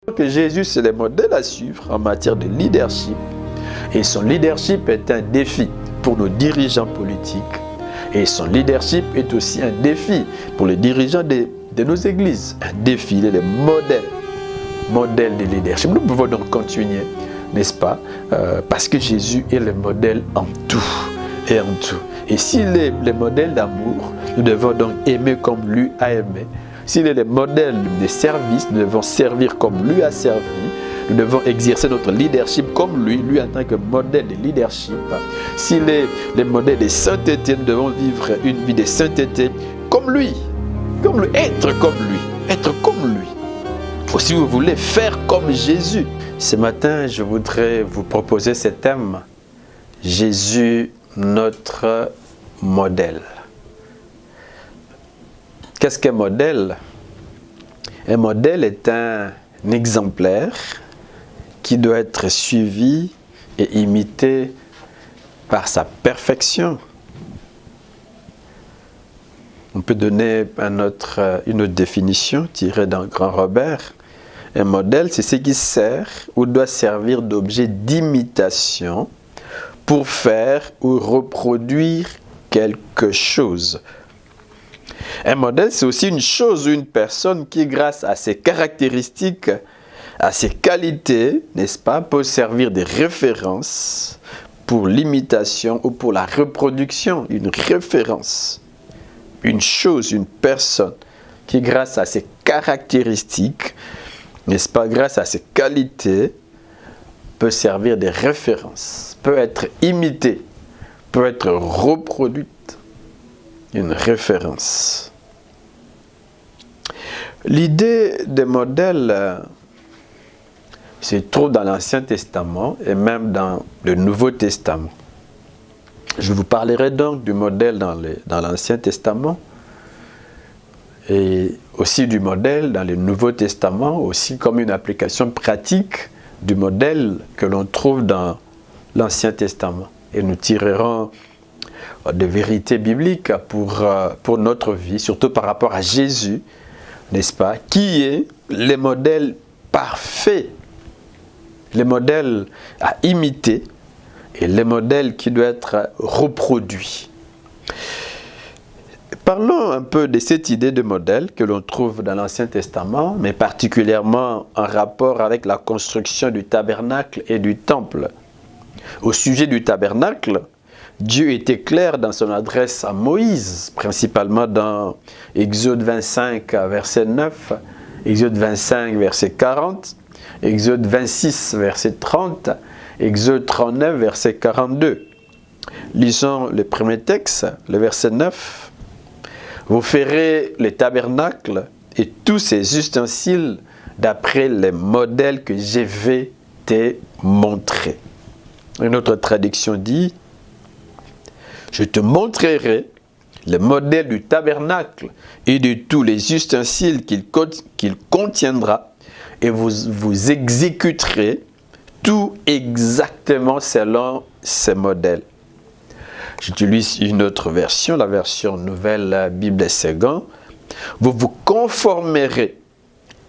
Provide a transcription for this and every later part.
Que Jésus, c'est le modèle à suivre en matière de leadership. Et son leadership est un défi pour nos dirigeants politiques. Et son leadership est aussi un défi pour les dirigeants de nos églises. Un défi, il est le modèle de leadership. Nous pouvons donc continuer, n'est-ce pas? Parce que Jésus est le modèle en tout et en tout. Et s'il est le modèle d'amour, nous devons donc aimer comme lui a aimé. S'il est le modèle de service, nous devons servir comme lui a servi. Nous devons exercer notre leadership comme lui en tant que modèle de leadership. S'il est le modèle de sainteté, nous devons vivre une vie de sainteté comme lui, être comme lui. Ou si vous voulez, faire comme Jésus. Ce matin, je voudrais vous proposer ce thème, Jésus, notre modèle. Qu'est-ce qu'un modèle? Un modèle est un exemplaire qui doit être suivi et imité par sa perfection. On peut donner une autre définition tirée d'un grand Robert. Un modèle, c'est ce qui sert ou doit servir d'objet d'imitation pour faire ou reproduire quelque chose. Un modèle, c'est aussi une chose ou une personne qui, grâce à ses caractéristiques, à ses qualités, n'est-ce pas, peut servir de référence pour l'imitation ou pour la reproduction. Une référence, une chose, une personne qui, grâce à ses caractéristiques, n'est-ce pas, grâce à ses qualités, peut servir de référence, peut être imitée, peut être reproduite. Une référence. L'idée de modèle se trouve dans l'Ancien Testament et même dans le Nouveau Testament. Je vous parlerai donc du modèle dans l'Ancien Testament et aussi du modèle dans le Nouveau Testament, aussi comme une application pratique du modèle que l'on trouve dans l'Ancien Testament. Et nous tirerons de vérités bibliques pour notre vie, surtout par rapport à Jésus, n'est-ce pas, qui est le modèle parfait, le modèle à imiter et le modèle qui doit être reproduit. Parlons un peu de cette idée de modèle que l'on trouve dans l'Ancien Testament, mais particulièrement en rapport avec la construction du tabernacle et du temple. Au sujet du tabernacle, Dieu était clair dans son adresse à Moïse, principalement dans Exode 25, verset 9, Exode 25, verset 40, Exode 26, verset 30, Exode 39, verset 42. Lisons le premier texte, le verset 9. « Vous ferez le tabernacle et tous ses ustensiles d'après les modèles que je vais te montrer. » Une autre traduction dit: je te montrerai le modèle du tabernacle et de tous les ustensiles qu'il contiendra, et vous exécuterez tout exactement selon ces modèles. J'utilise une autre version, la version Nouvelle Bible Ségan. Vous vous conformerez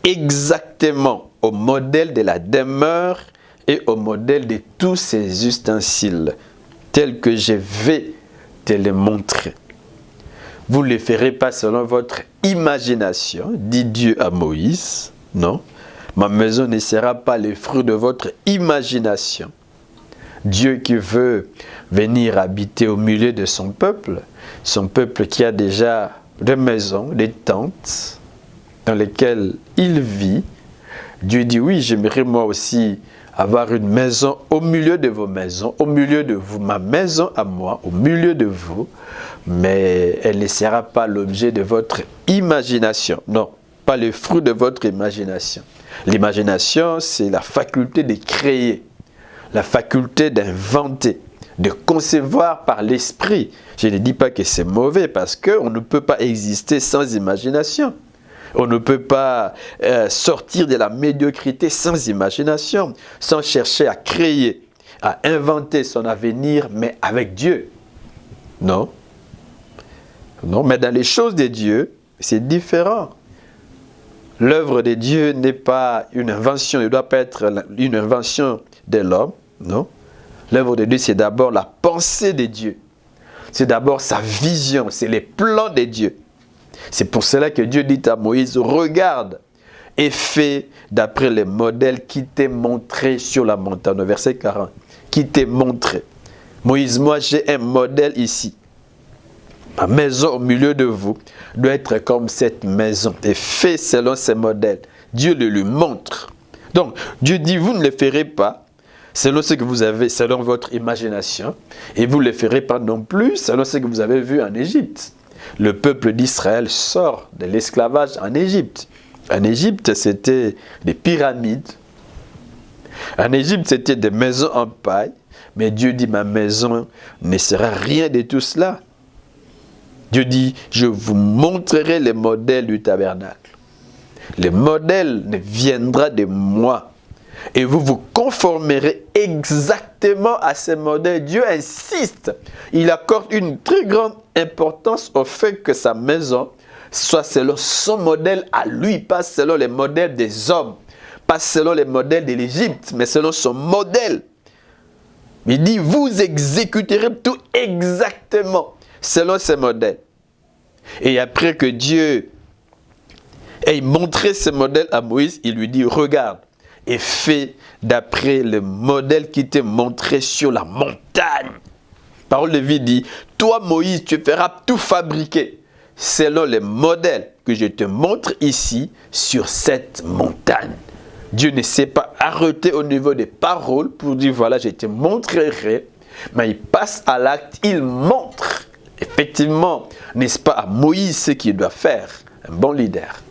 exactement au modèle de la demeure et au modèle de tous ces ustensiles, tels que je vais te les montrer. Vous ne les ferez pas selon votre imagination, dit Dieu à Moïse. Non, ma maison ne sera pas le fruit de votre imagination. Dieu qui veut venir habiter au milieu de son peuple qui a déjà des maisons, des tentes dans lesquelles il vit. Dieu dit: oui, j'aimerais moi aussi avoir une maison au milieu de vos maisons, au milieu de vous, ma maison à moi, au milieu de vous, mais elle ne sera pas l'objet de votre imagination. Non, pas le fruit de votre imagination. L'imagination, c'est la faculté de créer, la faculté d'inventer, de concevoir par l'esprit. Je ne dis pas que c'est mauvais parce qu'on ne peut pas exister sans imagination. On ne peut pas sortir de la médiocrité sans imagination, sans chercher à créer, à inventer son avenir, mais avec Dieu. Non. Non, mais dans les choses de Dieu, c'est différent. L'œuvre de Dieu n'est pas une invention, il ne doit pas être une invention de l'homme, non. L'œuvre de Dieu, c'est d'abord la pensée de Dieu. C'est d'abord sa vision, c'est les plans de Dieu. C'est pour cela que Dieu dit à Moïse, regarde et fais d'après les modèles qui t'est montré sur la montagne. Au verset 40, qui t'est montré. Moïse, moi j'ai un modèle ici. Ma maison au milieu de vous doit être comme cette maison. Et fait selon ces modèles. Dieu le lui montre. Donc, Dieu dit, vous ne le ferez pas selon ce que vous avez, selon votre imagination. Et vous ne le ferez pas non plus selon ce que vous avez vu en Égypte. Le peuple d'Israël sort de l'esclavage en Égypte. En Égypte, c'était des pyramides. En Égypte, c'était des maisons en paille. Mais Dieu dit, ma maison ne sera rien de tout cela. Dieu dit, je vous montrerai les modèles du tabernacle. Le modèle viendra de moi. Et vous vous conformerez exactement à ces modèles. Dieu insiste. Il accorde une très grande importance au fait que sa maison soit selon son modèle à lui, pas selon les modèles des hommes, pas selon les modèles de l'Égypte, mais selon son modèle. Il dit, vous exécuterez tout exactement selon ces modèles. Et après que Dieu ait montré ce modèle à Moïse, il lui dit, regarde et fais d'après le modèle qui t'est montré sur la montagne. Parole de vie dit, toi Moïse, tu feras tout fabriquer selon les modèles que je te montre ici sur cette montagne. Dieu ne s'est pas arrêté au niveau des paroles pour dire, voilà, je te montrerai, mais il passe à l'acte, il montre. Effectivement, n'est-ce pas à Moïse ce qu'il doit faire, un bon leader.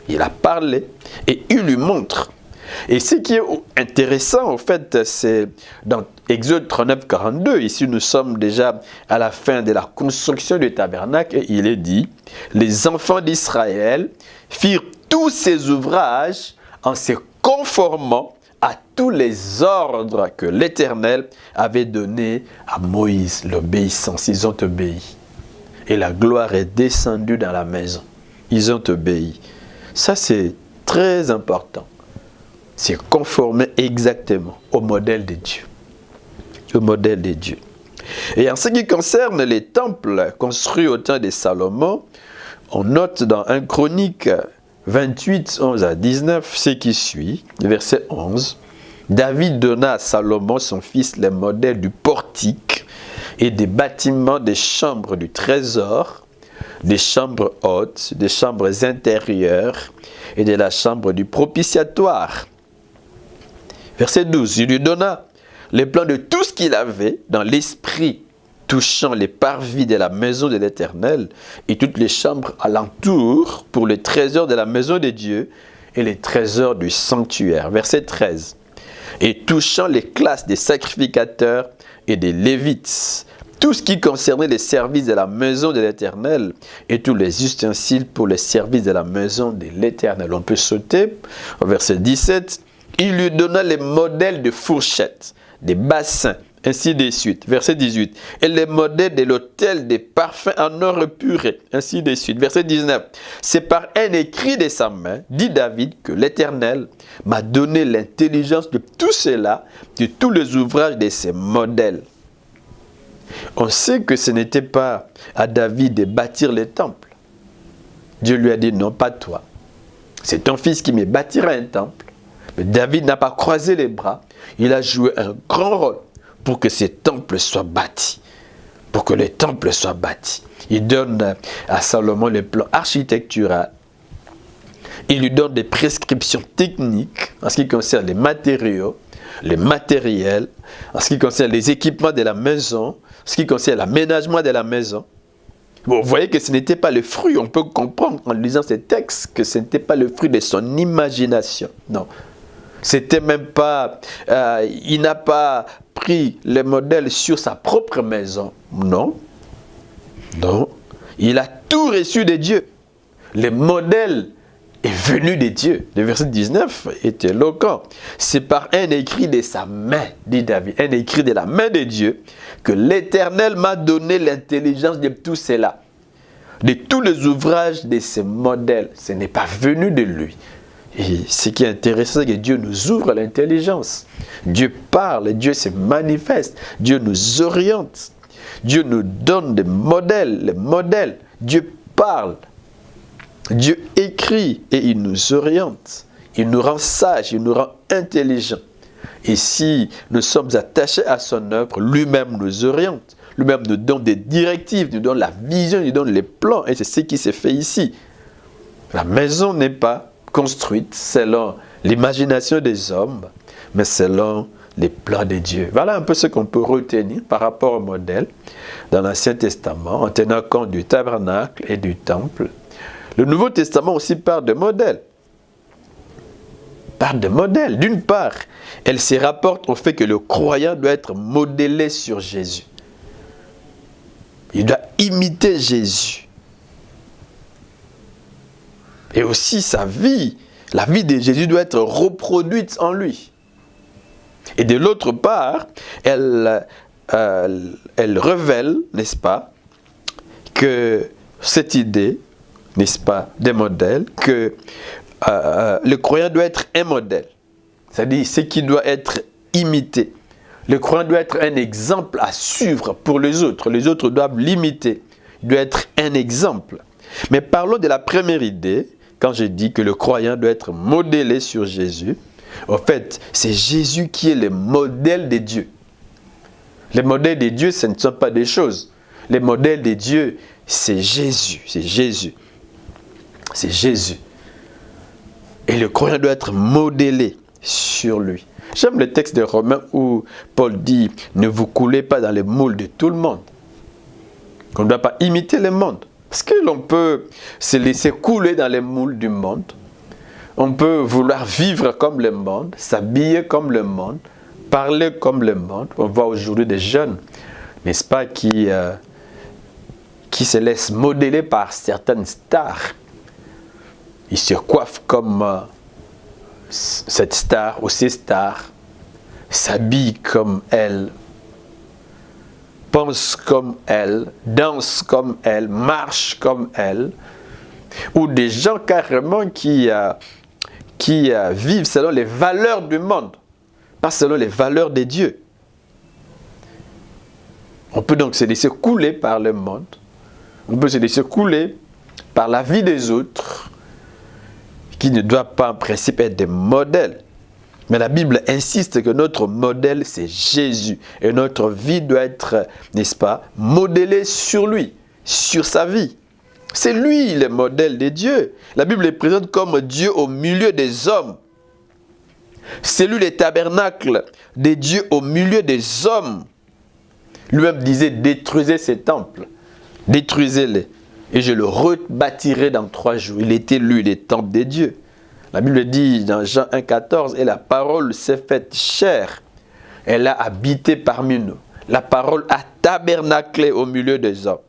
Il a parlé et il lui montre. Et ce qui est intéressant, en fait, c'est dans Exode 39, 42, ici nous sommes déjà à la fin de la construction du tabernacle, et il est dit, les enfants d'Israël firent tous ces ouvrages en se conformant à tous les ordres que l'Éternel avait donnés à Moïse, l'obéissance. Ils ont obéi. Et la gloire est descendue dans la maison. Ils ont obéi. Ça, c'est très important. C'est conformer exactement au modèle de Dieu. Au modèle de Dieu. Et en ce qui concerne les temples construits au temps de Salomon, on note dans 1 Chronique 28, 11 à 19, ce qui suit, verset 11. David donna à Salomon, son fils, les modèles du portique et des bâtiments des chambres du trésor, des chambres hautes, des chambres intérieures et de la chambre du propitiatoire. Verset 12, il lui donna les plans de tout ce qu'il avait dans l'esprit, touchant les parvis de la maison de l'Éternel et toutes les chambres alentour pour les trésors de la maison de Dieu et les trésors du sanctuaire. Verset 13. Et touchant les classes des sacrificateurs et des Lévites, tout ce qui concernait les services de la maison de l'Éternel et tous les ustensiles pour les services de la maison de l'Éternel. On peut sauter au verset 17. Il lui donna les modèles de fourchettes, des bassins, ainsi de suite. Verset 18. Et les modèles de l'autel des parfums en or puré, ainsi de suite. Verset 19. C'est par un écrit de sa main, dit David, que l'Éternel m'a donné l'intelligence de tout cela, de tous les ouvrages de ces modèles. On sait que ce n'était pas à David de bâtir les temples. Dieu lui a dit, non, pas toi. C'est ton fils qui me bâtira un temple. Mais David n'a pas croisé les bras. Il a joué un grand rôle pour que ces temples soient bâtis. Pour que les temples soient bâtis. Il donne à Salomon les plans architecturaux. Il lui donne des prescriptions techniques en ce qui concerne les matériaux, les matériels, en ce qui concerne les équipements de la maison, en ce qui concerne l'aménagement de la maison. Bon, vous voyez que ce n'était pas le fruit, on peut comprendre en lisant ces textes que ce n'était pas le fruit de son imagination. Non. C'était même pas, il n'a pas pris les modèles sur sa propre maison. Non. Non. Il a tout reçu de Dieu. Les modèles est venu de Dieu. Le verset 19 est éloquent. C'est par un écrit de sa main, dit David, un écrit de la main de Dieu, que l'Éternel m'a donné l'intelligence de tout cela. de tous les ouvrages de ces modèles. Ce n'est pas venu de lui. Et ce qui est intéressant, c'est que Dieu nous ouvre l'intelligence. Dieu parle, Dieu se manifeste, Dieu nous oriente. Dieu nous donne des modèles, les modèles. Dieu parle, Dieu écrit et il nous oriente. Il nous rend sages, il nous rend intelligents. Et si nous sommes attachés à son œuvre, lui-même nous oriente. Lui-même nous donne des directives, nous donne la vision, nous donne les plans. Et c'est ce qui s'est fait ici. La maison n'est pas construite selon l'imagination des hommes, mais selon les plans de Dieu. Voilà un peu ce qu'on peut retenir par rapport au modèle dans l'Ancien Testament, en tenant compte du tabernacle et du temple. Le Nouveau Testament aussi parle de modèles. Parle de modèles. D'une part, elle se rapporte au fait que le croyant doit être modélé sur Jésus. Il doit imiter Jésus. Et aussi sa vie, la vie de Jésus doit être reproduite en lui. Et de l'autre part, elle révèle, n'est-ce pas, que cette idée, n'est-ce pas, des modèles, que le croyant doit être un modèle. C'est-à-dire ce qui doit être imité. Le croyant doit être un exemple à suivre pour les autres. Les autres doivent l'imiter. Il doit être un exemple. Mais parlons de la première idée, quand je dis que le croyant doit être modélé sur Jésus. En fait, c'est Jésus qui est le modèle de Dieu. Les modèles de Dieu, ce ne sont pas des choses. Les modèles de Dieu, c'est Jésus. C'est Jésus. C'est Jésus. Et le croyant doit être modélé sur lui. J'aime le texte de Romains où Paul dit « Ne vous coulez pas dans les moules de tout le monde ». On ne doit pas imiter le monde. Parce que l'on peut se laisser couler dans les moules du monde. On peut vouloir vivre comme le monde, s'habiller comme le monde, parler comme le monde. On voit aujourd'hui des jeunes, n'est-ce pas, qui se laissent modeler par certaines stars. Ils se coiffent comme cette star ou ces stars, s'habillent comme elle, pensent comme elle, dansent comme elle, marchent comme elle. Ou des gens carrément qui vivent selon les valeurs du monde, pas selon les valeurs de Dieu. On peut donc se laisser couler par le monde, on peut se laisser couler par la vie des autres, qui ne doivent pas en principe être des modèles. Mais la Bible insiste que notre modèle, c'est Jésus. Et notre vie doit être, n'est-ce pas, modélée sur lui, sur sa vie. C'est lui le modèle de Dieu. La Bible le présente comme Dieu au milieu des hommes. C'est lui le tabernacle de Dieu au milieu des hommes. Lui-même disait, détruisez ces temples, détruisez-les, et je le rebâtirai dans 3 jours. Il était lui le temple de Dieu. La Bible dit dans Jean 1,14, et la parole s'est faite chair. Elle a habité parmi nous. La parole a tabernaclé au milieu des hommes.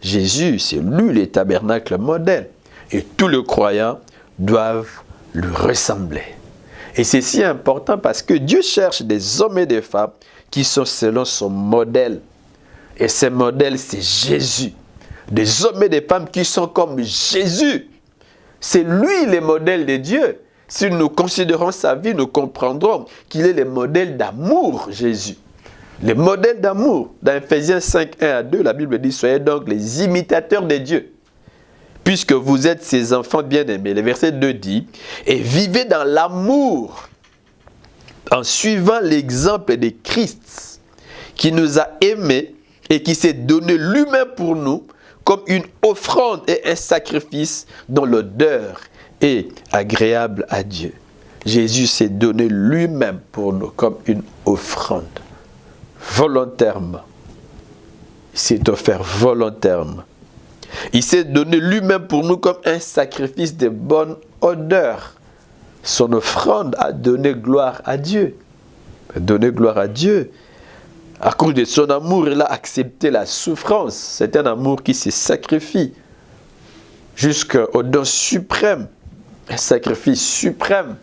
Jésus, c'est lui le tabernacle modèle. Et tous les croyants doivent lui ressembler. Et c'est si important parce que Dieu cherche des hommes et des femmes qui sont selon son modèle. Et ce modèle, c'est Jésus. Des hommes et des femmes qui sont comme Jésus. C'est lui le modèle de Dieu. Si nous considérons sa vie, nous comprendrons qu'il est le modèle d'amour, Jésus. Le modèle d'amour. Dans Ephésiens 5, 1 à 2, la Bible dit « Soyez donc les imitateurs de Dieu, puisque vous êtes ses enfants bien-aimés. » Le verset 2 dit « Et vivez dans l'amour, en suivant l'exemple de Christ, qui nous a aimés et qui s'est donné lui-même pour nous, comme une offrande et un sacrifice dont l'odeur est agréable à Dieu. » Jésus s'est donné lui-même pour nous comme une offrande, volontairement. Il s'est offert volontairement. Il s'est donné lui-même pour nous comme un sacrifice de bonne odeur. Son offrande a donné gloire à Dieu. A donné gloire à Dieu. À cause de son amour, il a accepté la souffrance. C'est un amour qui se sacrifie jusqu'au don suprême. Un sacrifice suprême.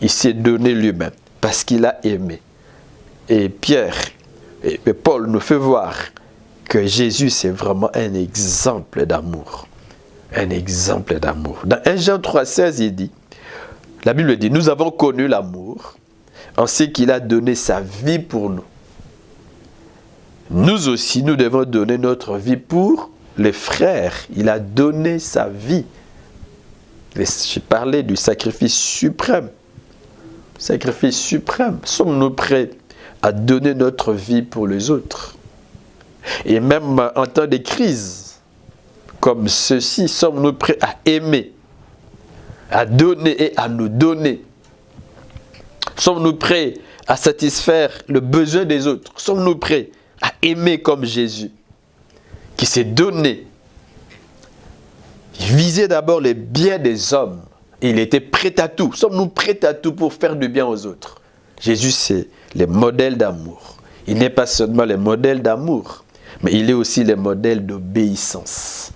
Il s'est donné lui-même parce qu'il a aimé. Et Pierre et Paul nous fait voir que Jésus, c'est vraiment un exemple d'amour. Un exemple d'amour. Dans 1 Jean 3,16, il dit, la Bible dit, nous avons connu l'amour en ce qu'il a donné sa vie pour nous. Nous aussi, nous devons donner notre vie pour les frères. Il a donné sa vie. J'ai parlé du sacrifice suprême. Sacrifice suprême. Sommes-nous prêts à donner notre vie pour les autres? Et même en temps de crise, comme ceci, sommes-nous prêts à aimer, à donner et à nous donner? Sommes-nous prêts à satisfaire le besoin des autres? Sommes-nous prêts à aimer comme Jésus, qui s'est donné? Il visait d'abord les biens des hommes. Il était prêt à tout. Sommes-nous prêts à tout pour faire du bien aux autres? Jésus, c'est le modèle d'amour. Il n'est pas seulement le modèle d'amour, mais il est aussi le modèle d'obéissance.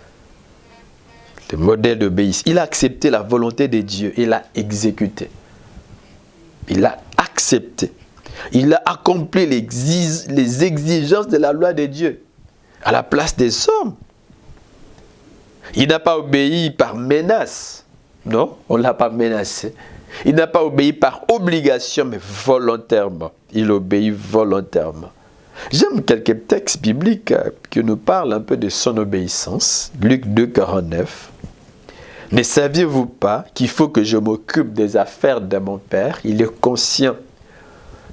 Le modèle d'obéissance. Il a accepté la volonté de Dieu. Il l'a exécuté. Il a accepté. Il a accompli les exigences de la loi de Dieu à la place des hommes. Il n'a pas obéi par menace. Non, on ne l'a pas menacé. Il n'a pas obéi par obligation, mais volontairement. Il obéit volontairement. J'aime quelques textes bibliques qui nous parlent un peu de son obéissance. Luc 2, 49. Ne saviez-vous pas qu'il faut que je m'occupe des affaires de mon Père? Il est conscient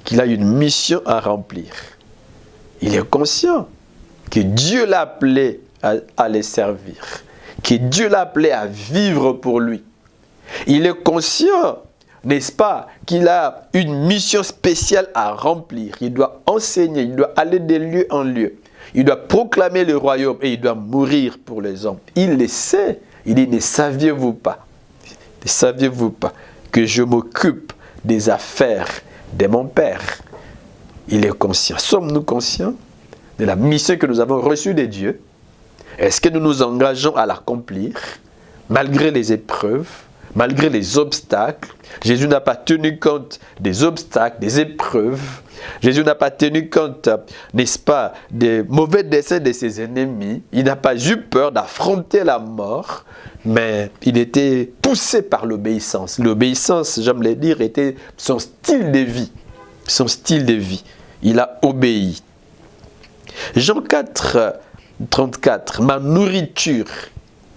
qu'il a une mission à remplir. Il est conscient que Dieu l'a appelé à les servir, que Dieu l'a appelé à vivre pour lui. Il est conscient, n'est-ce pas, qu'il a une mission spéciale à remplir. Il doit enseigner, il doit aller de lieu en lieu. Il doit proclamer le royaume et il doit mourir pour les hommes. Il le sait. Il dit, ne saviez-vous pas, que je m'occupe des affaires de mon Père? Il est conscient. Sommes-nous conscients de la mission que nous avons reçue de Dieu? Est-ce que nous nous engageons à l'accomplir malgré les épreuves, malgré les obstacles? Jésus n'a pas tenu compte des obstacles, des épreuves. Jésus n'a pas tenu compte, n'est-ce pas, des mauvais desseins de ses ennemis. Il n'a pas eu peur d'affronter la mort, mais il était poussé par l'obéissance. L'obéissance, j'aime le dire, était son style de vie. Son style de vie. Il a obéi. Jean 4, 34. Ma nourriture,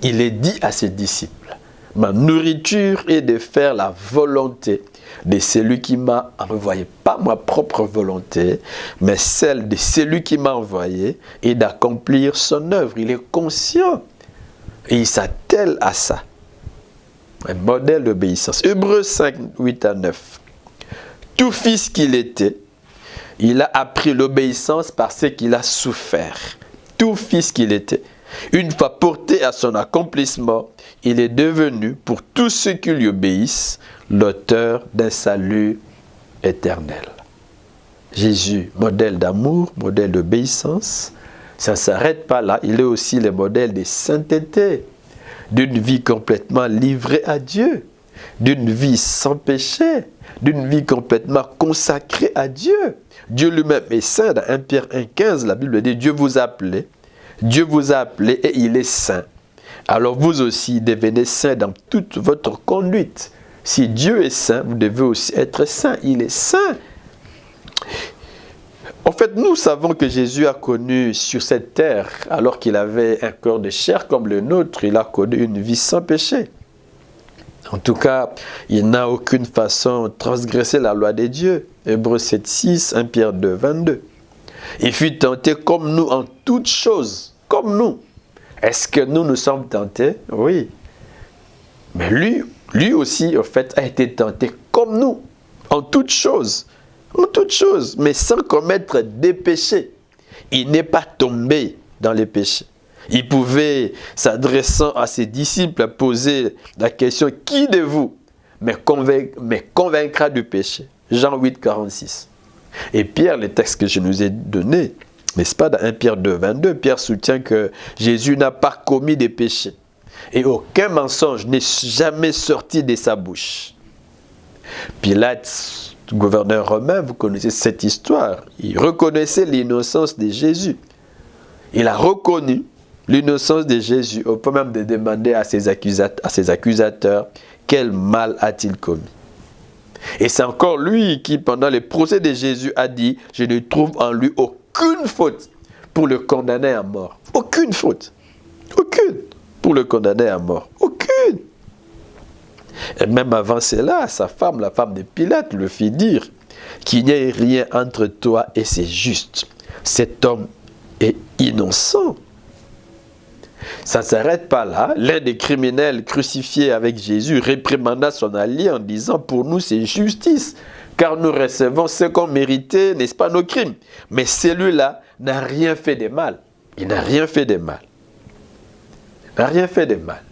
il est dit à ses disciples, ma nourriture est de faire la volonté de celui qui m'a envoyé. Pas ma propre volonté, mais celle de celui qui m'a envoyé et d'accomplir son œuvre. Il est conscient et il s'attelle à ça. Un modèle d'obéissance. Hébreux 5, 8 à 9. Tout fils qu'il était, il a appris l'obéissance parce qu'il a souffert. Tout fils qu'il était. Une fois porté à son accomplissement, il est devenu, pour tous ceux qui lui obéissent, l'auteur d'un salut éternel. Jésus, modèle d'amour, modèle d'obéissance, ça ne s'arrête pas là. Il est aussi le modèle de sainteté, d'une vie complètement livrée à Dieu, d'une vie sans péché, d'une vie complètement consacrée à Dieu. Dieu lui-même est saint. Dans 1 Pierre 1,15, la Bible dit, Dieu vous a appelé et il est saint. Alors vous aussi devenez saint dans toute votre conduite. Si Dieu est saint, vous devez aussi être saint. Il est saint. En fait, nous savons que Jésus a connu sur cette terre, alors qu'il avait un corps de chair comme le nôtre, il a connu une vie sans péché. En tout cas, il n'a aucune façon transgressé la loi de Dieu. Hébreux 7, 6, 1 Pierre 2, 22. Il fut tenté comme nous en toutes choses, comme nous. Est-ce que nous sommes tentés? Oui. Mais lui aussi, en fait, a été tenté comme nous, en toutes choses. En toutes choses, mais sans commettre des péchés. Il n'est pas tombé dans les péchés. Il pouvait, s'adressant à ses disciples, poser la question, qui de vous me convaincra du péché? Jean 8, 46. Et Pierre, le texte que je nous ai donné, n'est-ce pas, dans 1 Pierre 2, 22, Pierre soutient que Jésus n'a pas commis de péché. Et aucun mensonge n'est jamais sorti de sa bouche. Pilate, gouverneur romain, vous connaissez cette histoire. Il reconnaissait l'innocence de Jésus. Il a reconnu l'innocence de Jésus au point même de demander à ses accusateurs quel mal a-t-il commis. Et c'est encore lui qui, pendant le procès de Jésus, a dit « Je ne trouve en lui aucune faute pour le condamner à mort. » Aucune faute. Aucune pour le condamner à mort. Aucune. Et même avant cela, sa femme, la femme de Pilate, le fit dire qu'il n'y ait rien entre toi et c'est juste. Cet homme est innocent. Ça ne s'arrête pas là. L'un des criminels crucifiés avec Jésus réprimanda son allié en disant « Pour nous, c'est justice, car nous recevons ce qu'on méritait, n'est-ce pas, nos crimes. Mais celui-là n'a rien fait de mal. Il n'a rien fait de mal. Il n'a rien fait de mal. »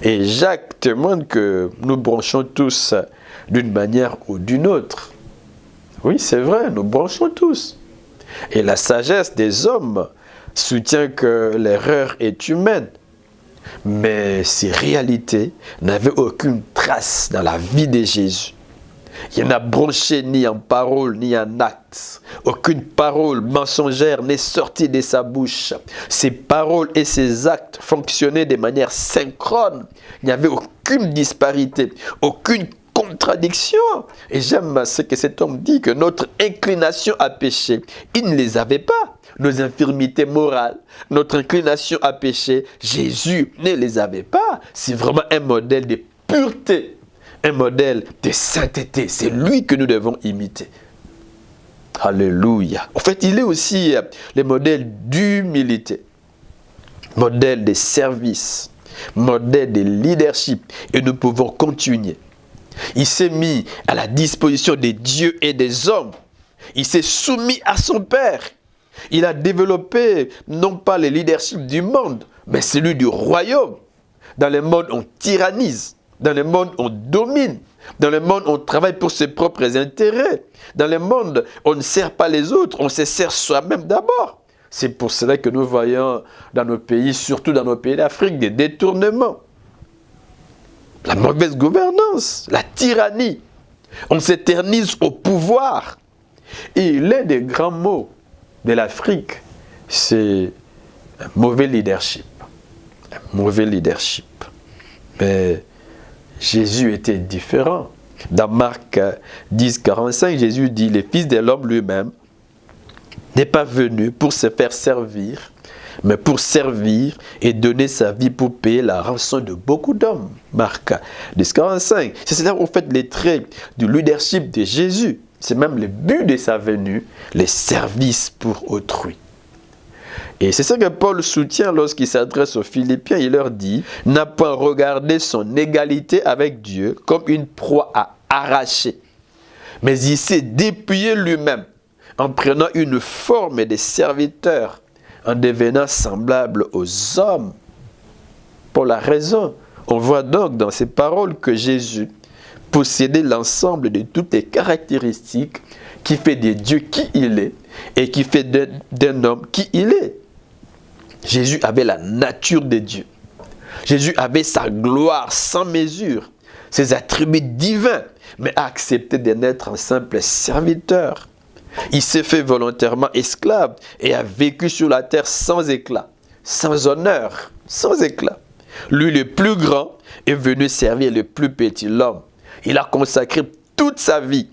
Et Jacques témoigne que nous branchons tous d'une manière ou d'une autre. Oui, c'est vrai, nous branchons tous. Et la sagesse des hommes soutient que l'erreur est humaine. Mais ces réalités n'avaient aucune trace dans la vie de Jésus. Il n'a branché ni en parole ni en acte. Aucune parole mensongère n'est sortie de sa bouche. Ses paroles et ses actes fonctionnaient de manière synchrone. Il n'y avait aucune disparité, aucune contradiction. Et j'aime ce que cet homme dit, que notre inclination à pécher, il ne les avait pas. Nos infirmités morales, notre inclination à pécher, Jésus ne les avait pas. C'est vraiment un modèle de pureté, un modèle de sainteté. C'est lui que nous devons imiter. Alléluia. En fait, il est aussi le modèle d'humilité, modèle de service, modèle de leadership. Et nous pouvons continuer. Il s'est mis à la disposition des dieux et des hommes. Il s'est soumis à son Père. Il a développé non pas le leadership du monde, mais celui du royaume. Dans le monde, on tyrannise. Dans le monde, on domine. Dans le monde, on travaille pour ses propres intérêts. Dans le monde, on ne sert pas les autres, on se sert soi-même d'abord. C'est pour cela que nous voyons dans nos pays, surtout dans nos pays d'Afrique, des détournements. La mauvaise gouvernance, la tyrannie. On s'éternise au pouvoir. Et l'un des grands mots de l'Afrique, c'est un mauvais leadership. Un mauvais leadership. Mais Jésus était différent. Dans Marc 10, 45, Jésus dit « Le Fils de l'homme lui-même n'est pas venu pour se faire servir, mais pour servir et donner sa vie pour payer la rançon de beaucoup d'hommes. » Marc 10, 45. C'est là en fait les traits du leadership de Jésus. C'est même le but de sa venue, les services pour autrui. Et c'est ça que Paul soutient lorsqu'il s'adresse aux Philippiens. Il leur dit « N'a pas regardé son égalité avec Dieu comme une proie à arracher, mais il s'est dépouillé lui-même en prenant une forme de serviteur, en devenant semblable aux hommes. » Pour la raison, on voit donc dans ces paroles que Jésus possédait l'ensemble de toutes les caractéristiques qui fait de Dieu qui il est et qui fait d'un homme qui il est. Jésus avait la nature de Dieu. Jésus avait sa gloire sans mesure, ses attributs divins, mais a accepté de naître un simple serviteur. Il s'est fait volontairement esclave et a vécu sur la terre sans éclat, sans honneur, sans éclat. Lui, le plus grand, est venu servir le plus petit, l'homme. Il a consacré toute sa vie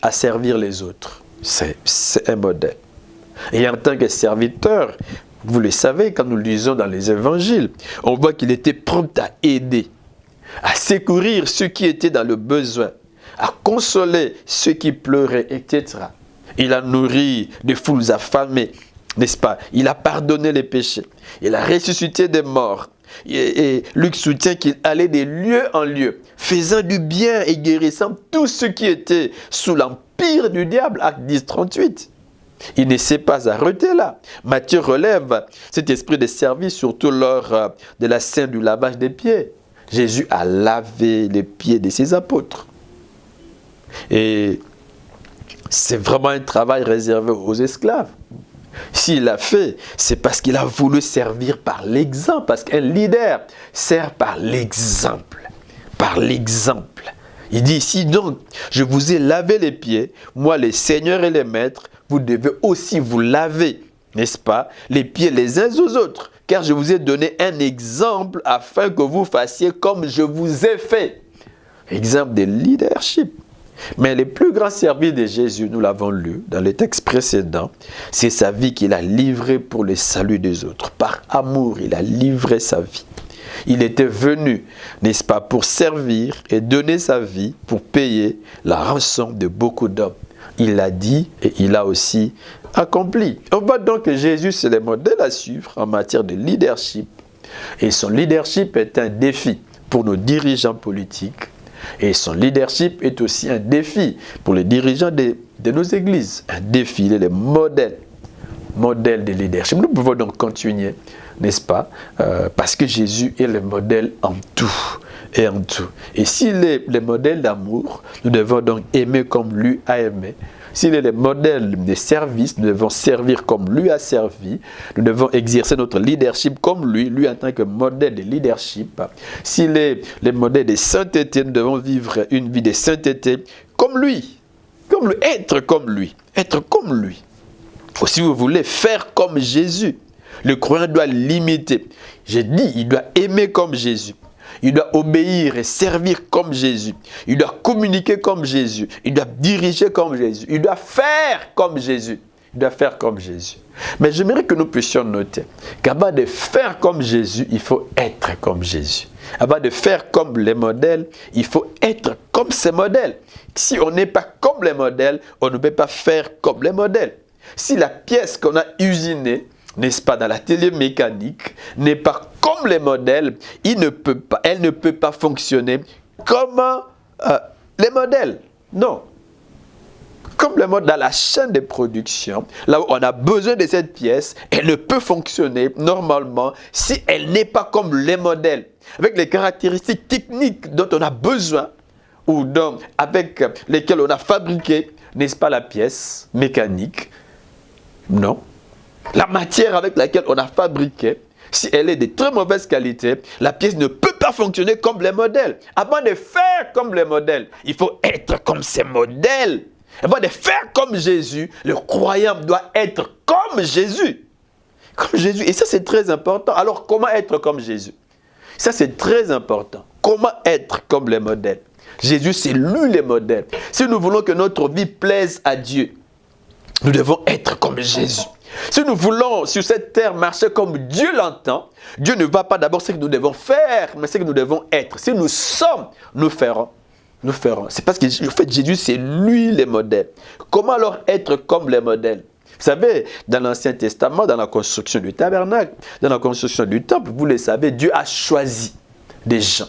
à servir les autres. C'est un modèle. Et en tant que serviteur, vous le savez, quand nous le lisons dans les évangiles, on voit qu'il était prompt à aider, à secourir ceux qui étaient dans le besoin, à consoler ceux qui pleuraient, etc. Il a nourri des foules affamées, n'est-ce pas? Il a pardonné les péchés. Il a ressuscité des morts. Et Luc soutient qu'il allait de lieu en lieu, faisant du bien et guérissant tous ceux qui étaient sous l'empire du diable, Acte 10, 38. Il ne s'est pas arrêté là. Matthieu relève cet esprit de service surtout lors de la scène du lavage des pieds. Jésus a lavé les pieds de ses apôtres. Et c'est vraiment un travail réservé aux esclaves. S'il l'a fait, c'est parce qu'il a voulu servir par l'exemple. Parce qu'un leader sert par l'exemple. Par l'exemple. Il dit ici donc, je vous ai lavé les pieds, moi les seigneurs et les maîtres, vous devez aussi vous laver n'est-ce pas, les pieds les uns aux autres, car je vous ai donné un exemple afin que vous fassiez comme je vous ai fait. Exemple de leadership. Mais le plus grand service de Jésus, nous l'avons lu dans les textes précédents, c'est sa vie qu'il a livrée pour le salut des autres. Par amour, il a livré sa vie. Il était venu, n'est-ce pas, pour servir et donner sa vie pour payer la rançon de beaucoup d'hommes. Il l'a dit et il a aussi accompli. On voit donc que Jésus, c'est le modèle à suivre en matière de leadership. Et son leadership est un défi pour nos dirigeants politiques. Et son leadership est aussi un défi pour les dirigeants de nos églises. Un défi, il est le modèle de leadership. Nous pouvons donc continuer, n'est-ce pas, parce que Jésus est le modèle en tout et en tout. Et s'il est le modèle d'amour, nous devons donc aimer comme lui a aimé. S'il est le modèle de service, nous devons servir comme lui a servi. Nous devons exercer notre leadership comme lui en tant que modèle de leadership. S'il est le modèle de sainteté, nous devons vivre une vie de sainteté comme lui, être comme lui, être comme lui. Ou si vous voulez faire comme Jésus, le croyant doit l'imiter. J'ai dit, il doit aimer comme Jésus. Il doit obéir et servir comme Jésus. Il doit communiquer comme Jésus. Il doit diriger comme Jésus. Il doit faire comme Jésus. Il doit faire comme Jésus. Mais j'aimerais que nous puissions noter qu'avant de faire comme Jésus, il faut être comme Jésus. Avant de faire comme les modèles, il faut être comme ces modèles. Si on n'est pas comme les modèles, on ne peut pas faire comme les modèles. Si la pièce qu'on a usinée, n'est-ce pas, dans l'atelier mécanique, n'est pas comme les modèles, elle ne peut pas fonctionner comme les modèles. Non. Comme les modèles dans la chaîne de production, là où on a besoin de cette pièce, elle ne peut fonctionner normalement si elle n'est pas comme les modèles, avec les caractéristiques techniques dont on a besoin, ou avec lesquelles on a fabriqué, n'est-ce pas, la pièce mécanique. Non. La matière avec laquelle on a fabriqué, si elle est de très mauvaise qualité, la pièce ne peut pas fonctionner comme les modèles. Avant de faire comme les modèles, il faut être comme ces modèles. Avant de faire comme Jésus, le croyant doit être comme Jésus. Comme Jésus. Et ça, c'est très important. Alors, comment être comme Jésus? Ça, c'est très important. Comment être comme les modèles? Jésus, c'est lui le modèle. Si nous voulons que notre vie plaise à Dieu, nous devons être comme Jésus. Si nous voulons sur cette terre marcher comme Dieu l'entend, Dieu ne va pas d'abord ce que nous devons faire, mais ce que nous devons être. Si nous sommes, nous ferons. Nous ferons. C'est parce que en fait, Jésus, c'est lui le modèle. Comment alors être comme les modèles? Vous savez, dans l'Ancien Testament, dans la construction du tabernacle, dans la construction du temple, vous le savez, Dieu a choisi des gens.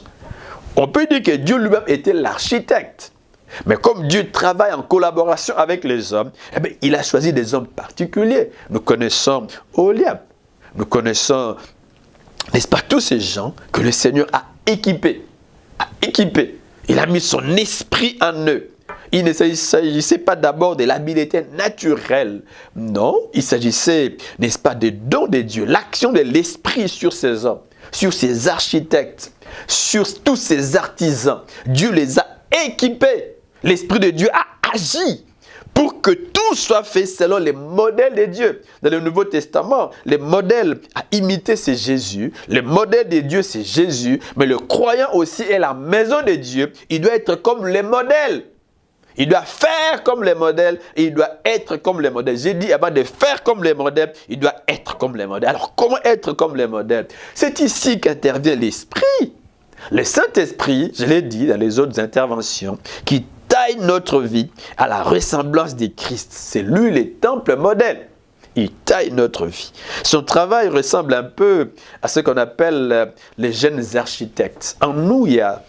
On peut dire que Dieu lui-même était l'architecte. Mais comme Dieu travaille en collaboration avec les hommes, eh bien, il a choisi des hommes particuliers. Nous connaissons Oholiab. Nous connaissons, n'est-ce pas, tous ces gens que le Seigneur a équipés. Il a mis son esprit en eux. Il ne s'agissait pas d'abord de l'habileté naturelle. Non, il s'agissait, n'est-ce pas, des dons de Dieu. L'action de l'esprit sur ces hommes, sur ces architectes, sur tous ces artisans. Dieu les a équipés. L'Esprit de Dieu a agi pour que tout soit fait selon les modèles de Dieu. Dans le Nouveau Testament, les modèles à imiter, c'est Jésus. Le modèle de Dieu, c'est Jésus. Mais le croyant aussi est la maison de Dieu. Il doit être comme les modèles. Il doit faire comme les modèles et il doit être comme les modèles. J'ai dit, avant de faire comme les modèles, il doit être comme les modèles. Alors, comment être comme les modèles? C'est ici qu'intervient l'Esprit. Le Saint-Esprit, je l'ai dit dans les autres interventions, qui taille notre vie à la ressemblance de Christ. C'est lui le temple modèle. Il taille notre vie. Son travail ressemble un peu à ce qu'on appelle les jeunes architectes. En nous, il y a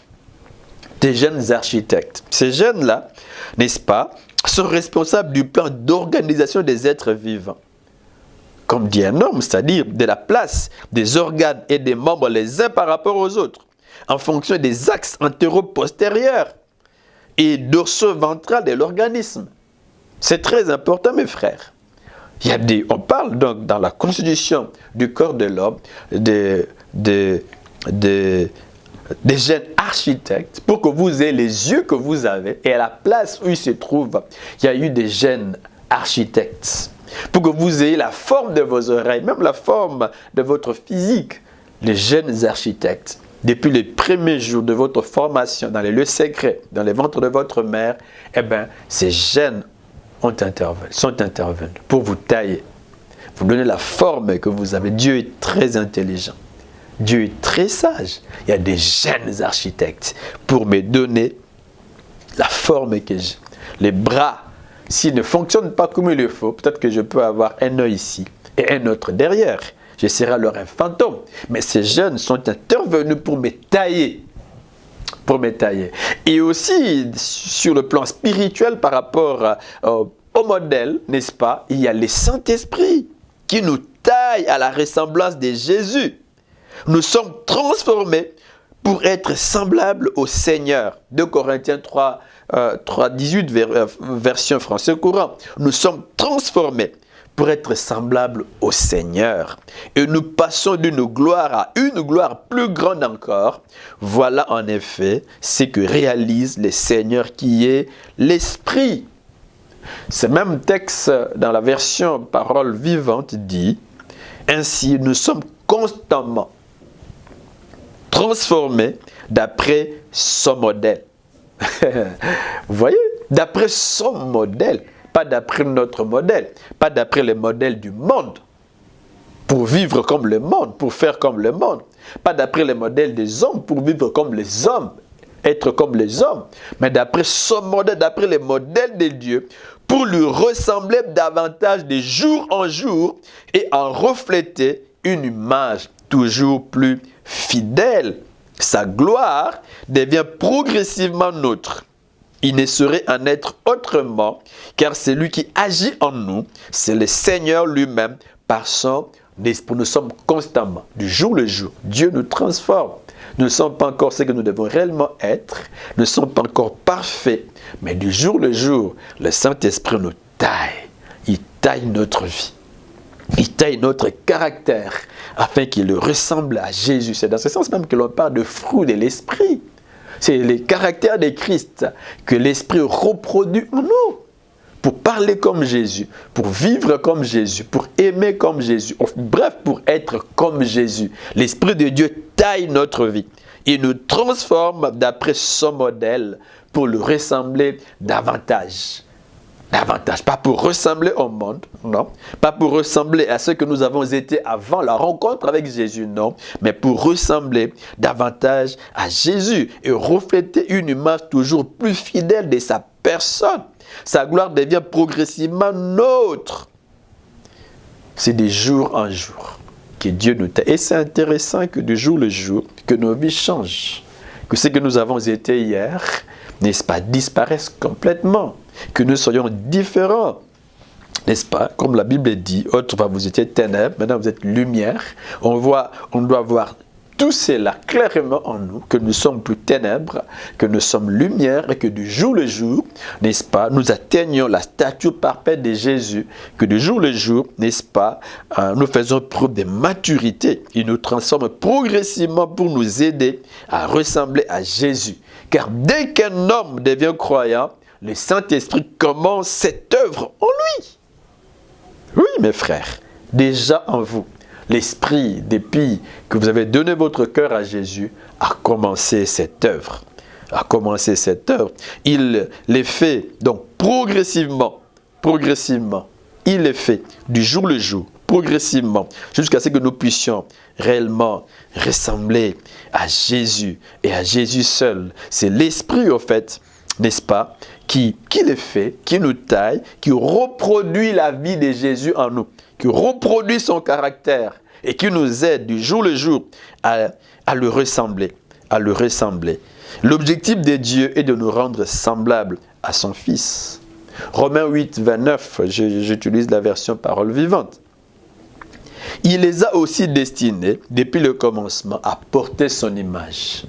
des jeunes architectes. Ces jeunes-là, n'est-ce pas, sont responsables du plan d'organisation des êtres vivants. Comme dit un homme, c'est-à-dire de la place des organes et des membres les uns par rapport aux autres, en fonction des axes antéro-postérieurs et dorsoventral de l'organisme. C'est très important, mes frères. On parle donc dans la constitution du corps de l'homme des jeunes architectes pour que vous ayez les yeux que vous avez et à la place où ils se trouvent, il y a eu des jeunes architectes. pour que vous ayez la forme de vos oreilles, même la forme de votre physique. Les jeunes architectes, depuis les premiers jours de votre formation dans les lieux secrets, dans les ventres de votre mère, eh bien, ces gènes sont intervenus pour vous tailler, vous donner la forme que vous avez. Dieu est très intelligent. Dieu est très sage. Il y a des jeunes architectes pour me donner la forme que j'ai. Les bras, s'ils ne fonctionnent pas comme il le faut, peut-être que je peux avoir un œil ici et un autre derrière. Je serai alors un fantôme. Mais ces jeunes sont intervenus pour me tailler. Pour me tailler. Et aussi, sur le plan spirituel, par rapport au modèle, n'est-ce pas, il y a le Saint-Esprit qui nous taille à la ressemblance de Jésus. Nous sommes transformés pour être semblables au Seigneur. 2 Corinthiens 3, 18, version français courant. Nous sommes transformés pour être semblables au Seigneur. Et nous passons d'une gloire à une gloire plus grande encore. Voilà en effet ce que réalise le Seigneur qui est l'Esprit. Ce même texte dans la version Parole vivante dit: ainsi nous sommes constamment transformés d'après son modèle. Vous voyez? D'après son modèle. Pas d'après notre modèle, pas d'après les modèles du monde, pour vivre comme le monde, pour faire comme le monde, pas d'après les modèles des hommes, pour vivre comme les hommes, être comme les hommes, mais d'après son modèle, d'après les modèles de Dieu, pour lui ressembler davantage de jour en jour et en refléter une image toujours plus fidèle. Sa gloire devient progressivement nôtre. Il ne saurait en être autrement, car c'est lui qui agit en nous, c'est le Seigneur lui-même, par son esprit. Nous sommes constamment, du jour le jour, Dieu nous transforme. Nous ne sommes pas encore ce que nous devons réellement être, nous ne sommes pas encore parfaits, mais du jour le jour, le Saint-Esprit nous taille. Il taille notre vie, il taille notre caractère, afin qu'il ressemble à Jésus. C'est dans ce sens même que l'on parle de fruit de l'Esprit. C'est le caractère de Christ que l'Esprit reproduit en nous. Pour parler comme Jésus, pour vivre comme Jésus, pour aimer comme Jésus. Bref, pour être comme Jésus. L'Esprit de Dieu taille notre vie. Il nous transforme d'après son modèle pour le ressembler davantage. Davantage. Pas pour ressembler au monde, non. Pas pour ressembler à ce que nous avons été avant la rencontre avec Jésus, non. Mais pour ressembler davantage à Jésus et refléter une image toujours plus fidèle de sa personne. Sa gloire devient progressivement nôtre. C'est de jour en jour que Dieu nous taille. Et c'est intéressant que de jour le jour, que nos vies changent. Que ce que nous avons été hier, n'est-ce pas, disparaisse complètement. Que nous soyons différents, n'est-ce pas? Comme la Bible dit, autrefois vous étiez ténèbres, maintenant vous êtes lumière. On doit voir tout cela clairement en nous, que nous sommes plus ténèbres, que nous sommes lumière et que du jour le jour, n'est-ce pas, nous atteignons la stature parfaite de Jésus, que du jour le jour, n'est-ce pas, nous faisons preuve de maturité. Il nous transforme progressivement pour nous aider à ressembler à Jésus. Car dès qu'un homme devient croyant, le Saint-Esprit commence cette œuvre en lui. Oui, mes frères, déjà en vous, l'Esprit, depuis que vous avez donné votre cœur à Jésus, a commencé cette œuvre. Il les fait donc progressivement. Il les fait du jour le jour, progressivement, jusqu'à ce que nous puissions réellement ressembler à Jésus et à Jésus seul. C'est l'Esprit, au fait, n'est-ce pas, qui les fait, qui nous taille, qui reproduit la vie de Jésus en nous, qui reproduit son caractère et qui nous aide du jour le jour à le ressembler, L'objectif de Dieu est de nous rendre semblables à son Fils. Romains 8, 29, j'utilise la version Parole vivante. Il les a aussi destinés, depuis le commencement, à porter son image.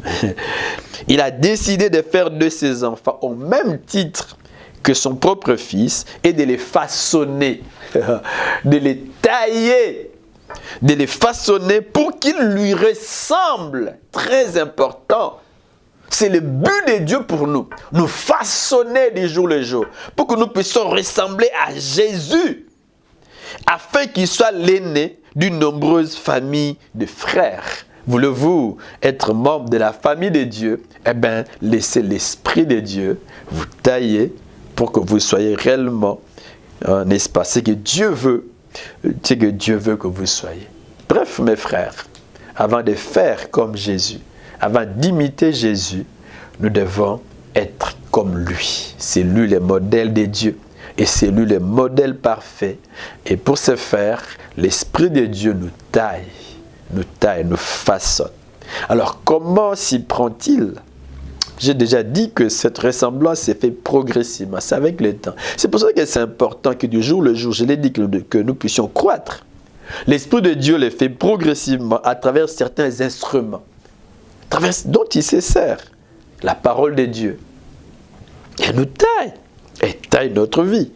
Il a décidé de faire de ses enfants au même titre que son propre Fils et de les façonner, de les tailler, de les façonner pour qu'ils lui ressemblent. Très important. C'est le but de Dieu pour nous. Nous façonner du jour le jour pour que nous puissions ressembler à Jésus. afin qu'il soit l'aîné d'une nombreuse famille de frères. Voulez-vous être membre de la famille de Dieu? Eh bien, laissez l'Esprit de Dieu vous tailler pour que vous soyez réellement, n'est-ce pas, ce que Dieu veut que vous soyez. Bref, mes frères, avant de faire comme Jésus, avant d'imiter Jésus, nous devons être comme lui. C'est lui le modèle de Dieu. Et c'est lui le modèle parfait. Et pour ce faire, l'Esprit de Dieu nous taille, nous façonne. Alors, comment s'y prend-il? J'ai déjà dit que cette ressemblance s'est faite progressivement, c'est avec le temps. C'est pour ça que c'est important que du jour le jour, je l'ai dit, que nous puissions croître. L'Esprit de Dieu le fait progressivement à travers certains instruments, dont il se sert. La parole de Dieu. Elle nous taille. Elle taille notre vie.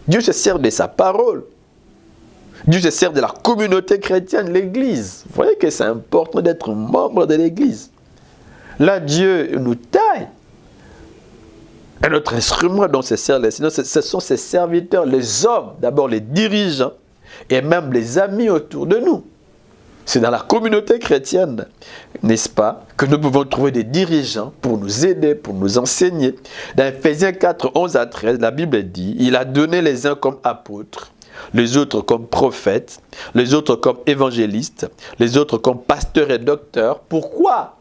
Dieu se sert de sa parole. Dieu se sert de la communauté chrétienne, l'Église. Vous voyez que c'est important d'être membre de l'Église. Là, Dieu nous taille. Et notre instrument dont se sert le Seigneur, ce sont ses serviteurs, les hommes, d'abord les dirigeants, et même les amis autour de nous. C'est dans la communauté chrétienne, n'est-ce pas, que nous pouvons trouver des dirigeants pour nous aider, pour nous enseigner. Dans Ephésiens 4, 11 à 13, la Bible dit, il a donné les uns comme apôtres, les autres comme prophètes, les autres comme évangélistes, les autres comme pasteurs et docteurs. Pourquoi?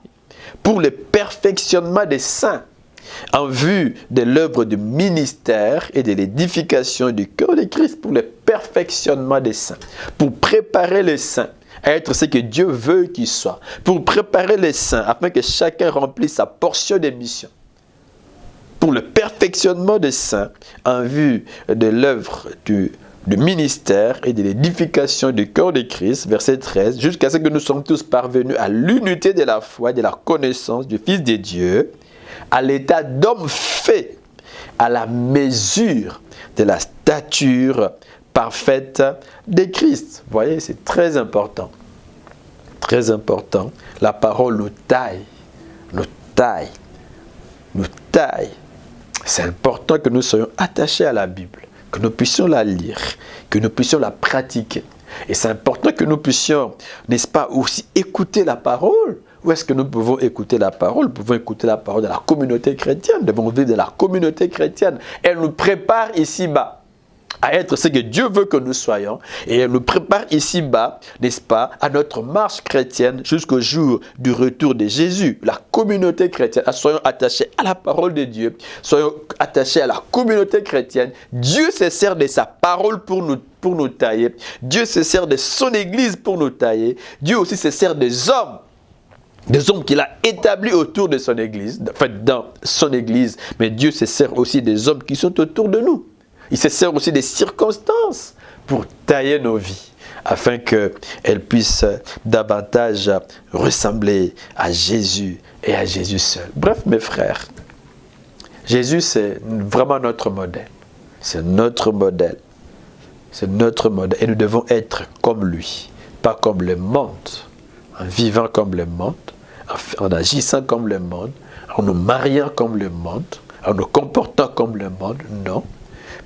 Pour le perfectionnement des saints, en vue de l'œuvre du ministère et de l'édification du cœur de Christ, pour le perfectionnement des saints, pour préparer les saints à être ce que Dieu veut qu'ils soient, pour préparer les saints afin que chacun remplisse sa portion de mission, pour le perfectionnement des saints en vue de l'œuvre du ministère et de l'édification du corps de Christ, verset 13, jusqu'à ce que nous sommes tous parvenus à l'unité de la foi et de la connaissance du Fils de Dieu, à l'état d'homme fait, à la mesure de la stature parfaite de Christ. Vous voyez, c'est très important. Très important. La parole nous taille. Nous taille. Nous taille. C'est important que nous soyons attachés à la Bible, que nous puissions la lire, que nous puissions la pratiquer. Et c'est important que nous puissions, n'est-ce pas, aussi écouter la parole. Où est-ce que nous pouvons écouter la parole? Nous pouvons écouter la parole de la communauté chrétienne. Nous devons vivre de la communauté chrétienne. Elle nous prépare ici-bas à être ce que Dieu veut que nous soyons. Et elle nous prépare ici-bas, n'est-ce pas, à notre marche chrétienne jusqu'au jour du retour de Jésus. La communauté chrétienne, soyons attachés à la parole de Dieu, soyons attachés à la communauté chrétienne. Dieu se sert de sa parole pour nous tailler. Dieu se sert de son Église pour nous tailler. Dieu aussi se sert des hommes qu'il a établis autour de son Église, en fait dans son Église, mais Dieu se sert aussi des hommes qui sont autour de nous. Il se sert aussi des circonstances pour tailler nos vies, afin qu'elles puissent davantage ressembler à Jésus et à Jésus seul. Bref, mes frères, Jésus, c'est vraiment notre modèle. C'est notre modèle. C'est notre modèle. Et nous devons être comme lui, pas comme le monde, en vivant comme le monde, en agissant comme le monde, en nous mariant comme le monde, en nous comportant comme le monde. Non.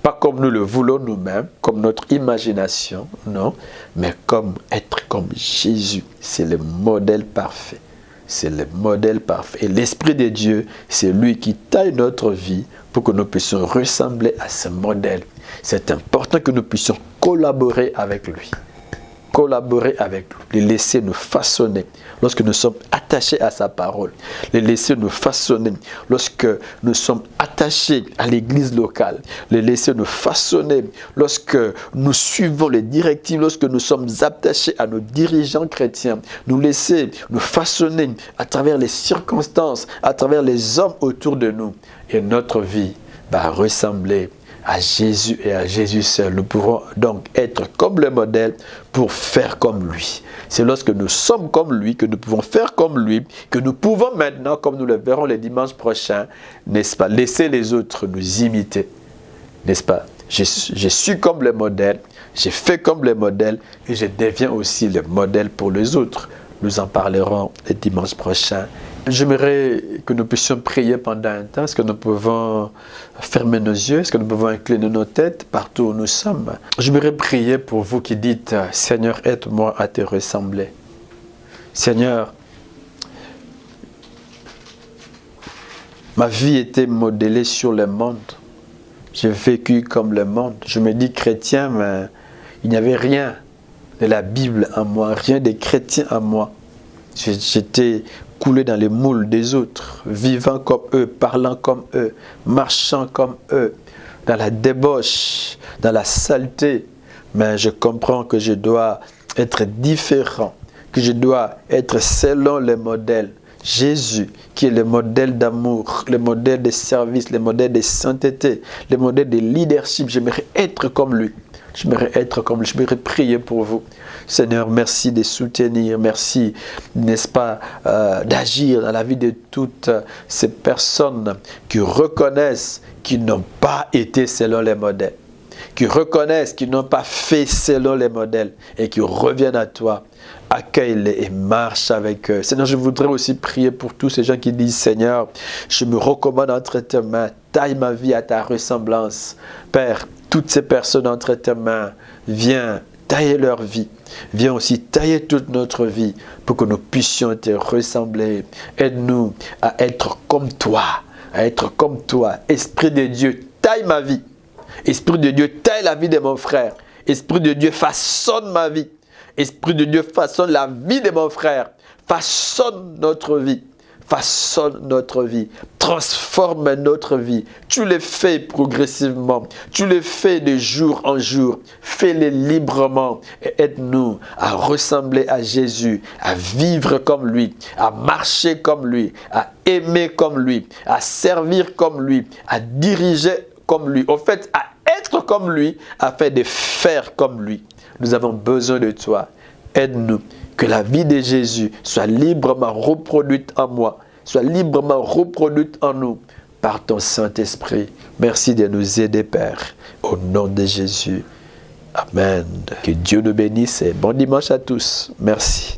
Pas comme nous le voulons nous-mêmes, comme notre imagination, non, mais être comme Jésus. C'est le modèle parfait. C'est le modèle parfait. Et l'Esprit de Dieu, c'est lui qui taille notre vie pour que nous puissions ressembler à ce modèle. C'est important que nous puissions collaborer avec lui. Collaborer avec lui, les laisser nous façonner lorsque nous sommes attachés à sa parole, les laisser nous façonner lorsque nous sommes attachés à l'église locale, les laisser nous façonner lorsque nous suivons les directives, lorsque nous sommes attachés à nos dirigeants chrétiens, nous laisser nous façonner à travers les circonstances, à travers les hommes autour de nous, et notre vie va ressembler à Jésus et à Jésus seul. Nous pourrons donc être comme le modèle pour faire comme lui. C'est lorsque nous sommes comme lui, que nous pouvons faire comme lui, que nous pouvons maintenant, comme nous le verrons les dimanches prochains, n'est-ce pas, laisser les autres nous imiter. N'est-ce pas? Je suis comme le modèle, j'ai fait comme le modèle et je deviens aussi le modèle pour les autres. Nous en parlerons les dimanches prochains. J'aimerais que nous puissions prier pendant un temps. Est-ce que nous pouvons fermer nos yeux? Est-ce que nous pouvons incliner nos têtes partout où nous sommes? J'aimerais prier pour vous qui dites, Seigneur, aide-moi à te ressembler. Seigneur, ma vie était modelée sur le monde. J'ai vécu comme le monde. Je me dis chrétien, mais il n'y avait rien de la Bible en moi, rien de chrétien en moi. J'étais coulé dans les moules des autres, vivant comme eux, parlant comme eux, marchant comme eux, dans la débauche, dans la saleté. Mais je comprends que je dois être différent, que je dois être selon le modèle. Jésus, qui est le modèle d'amour, le modèle de service, le modèle de sainteté, le modèle de leadership. J'aimerais être comme lui. J'aimerais être comme lui. J'aimerais prier pour vous. Seigneur, merci de soutenir. Merci, n'est-ce pas, d'agir dans la vie de toutes ces personnes qui reconnaissent qu'ils n'ont pas été selon les modèles, qui reconnaissent qu'ils n'ont pas fait selon les modèles et qui reviennent à toi. Accueille-les et marche avec eux. Seigneur, je voudrais aussi prier pour tous ces gens qui disent, Seigneur, je me recommande entre tes mains, taille ma vie à ta ressemblance. Père, toutes ces personnes entre tes mains, viens tailler leur vie. Viens aussi tailler toute notre vie pour que nous puissions te ressembler. Aide-nous à être comme toi, à être comme toi. Esprit de Dieu, taille ma vie. Esprit de Dieu, taille la vie de mon frère. Esprit de Dieu, façonne ma vie. Esprit de Dieu, façonne la vie de mon frère. Façonne notre vie. Façonne notre vie. Transforme notre vie. Tu le fais progressivement. Tu le fais de jour en jour. Fais-le librement. Et aide-nous à ressembler à Jésus, à vivre comme lui, à marcher comme lui, à aimer comme lui, à servir comme lui, à diriger comme lui. En fait, à être comme lui, afin de faire comme lui. Nous avons besoin de toi. Aide-nous. Que la vie de Jésus soit librement reproduite en moi, soit librement reproduite en nous par ton Saint-Esprit. Merci de nous aider, Père. Au nom de Jésus. Amen. Que Dieu nous bénisse et bon dimanche à tous. Merci.